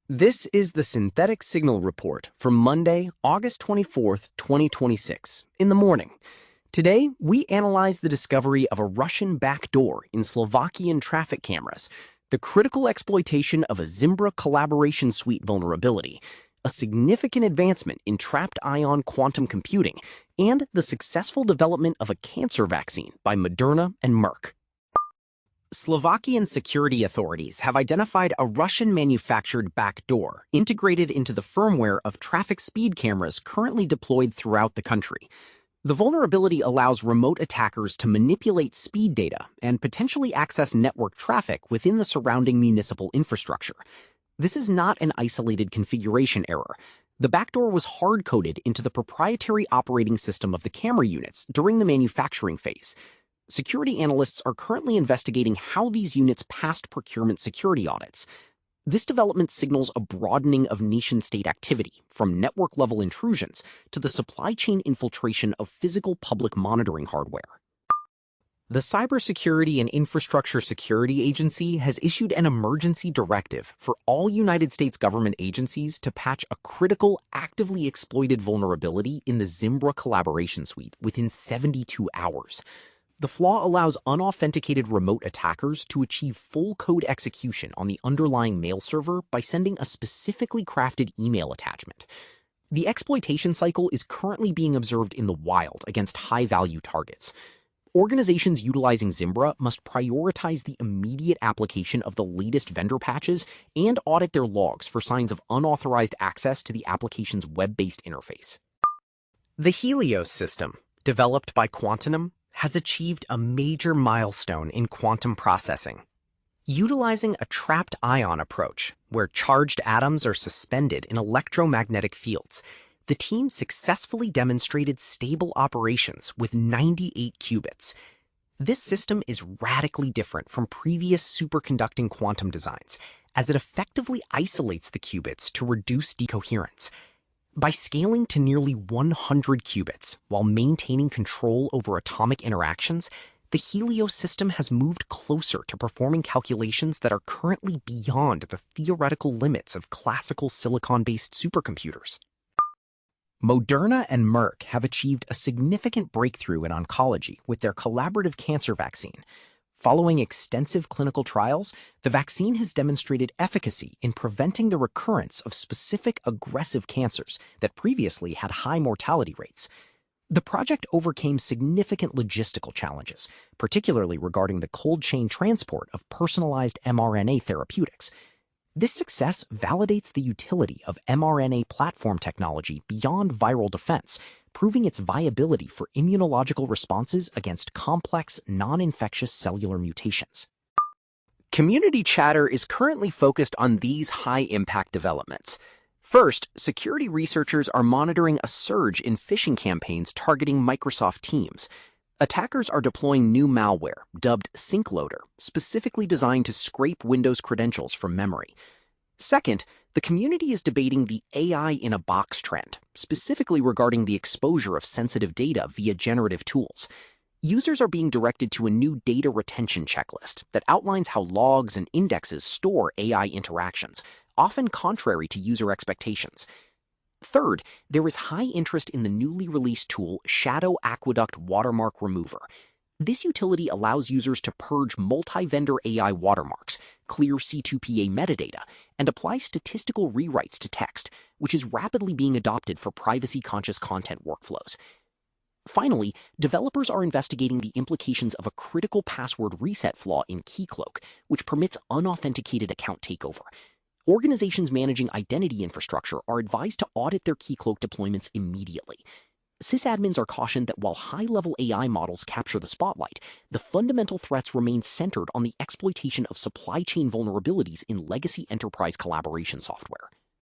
This is the Synthetic Signal Report for Monday, August 24th, 2026, in the morning. Today, we analyze the discovery of a Russian backdoor in Slovakian traffic cameras, the critical exploitation of a Zimbra collaboration suite vulnerability, a significant advancement in trapped ion quantum computing, and the successful development of a cancer vaccine by Moderna and Merck. Slovakian security authorities have identified a Russian-manufactured backdoor integrated into the firmware of traffic speed cameras currently deployed throughout the country. The vulnerability allows remote attackers to manipulate speed data and potentially access network traffic within the surrounding municipal infrastructure. This is not an isolated configuration error. The backdoor was hard-coded into the proprietary operating system of the camera units during the manufacturing phase. Security analysts are currently investigating how these units passed procurement security audits. This development signals a broadening of nation-state activity, from network-level intrusions to the supply chain infiltration of physical public monitoring hardware. The Cybersecurity and Infrastructure Security Agency has issued an emergency directive for all United States government agencies to patch a critical, actively exploited vulnerability in the Zimbra collaboration suite within 72 hours. The flaw allows unauthenticated remote attackers to achieve full code execution on the underlying mail server by sending a specifically crafted email attachment. The exploitation cycle is currently being observed in the wild against high-value targets. Organizations utilizing Zimbra must prioritize the immediate application of the latest vendor patches and audit their logs for signs of unauthorized access to the application's web-based interface. The Helios system, developed by Quantum, has achieved a major milestone in quantum processing. Utilizing a trapped ion approach, where charged atoms are suspended in electromagnetic fields, the team successfully demonstrated stable operations with 98 qubits. This system is radically different from previous superconducting quantum designs, as it effectively isolates the qubits to reduce decoherence. By scaling to nearly 100 qubits while maintaining control over atomic interactions, the Helios system has moved closer to performing calculations that are currently beyond the theoretical limits of classical silicon-based supercomputers. Moderna and Merck have achieved a significant breakthrough in oncology with their collaborative cancer vaccine. Following extensive clinical trials, the vaccine has demonstrated efficacy in preventing the recurrence of specific aggressive cancers that previously had high mortality rates. The project overcame significant logistical challenges, particularly regarding the cold chain transport of personalized mRNA therapeutics. This success validates the utility of mRNA platform technology beyond viral defense, proving its viability for immunological responses against complex, non-infectious cellular mutations. Community chatter is currently focused on these high-impact developments. First, security researchers are monitoring a surge in phishing campaigns targeting Microsoft Teams. Attackers are deploying new malware, dubbed SyncLoader, specifically designed to scrape Windows credentials from memory. Second, the community is debating the AI in a box trend, specifically regarding the exposure of sensitive data via generative tools. Users are being directed to a new data retention checklist that outlines how logs and indexes store AI interactions, often contrary to user expectations. Third, there is high interest in the newly released tool Shadow Aqueduct Watermark Remover. This utility allows users to purge multi-vendor AI watermarks, clear C2PA metadata, and apply statistical rewrites to text, which is rapidly being adopted for privacy-conscious content workflows. Finally, developers are investigating the implications of a critical password reset flaw in Keycloak, which permits unauthenticated account takeover. Organizations managing identity infrastructure are advised to audit their Keycloak deployments immediately. Sysadmins are cautioned that while high-level AI models capture the spotlight, the fundamental threats remain centered on the exploitation of supply chain vulnerabilities in legacy enterprise collaboration software.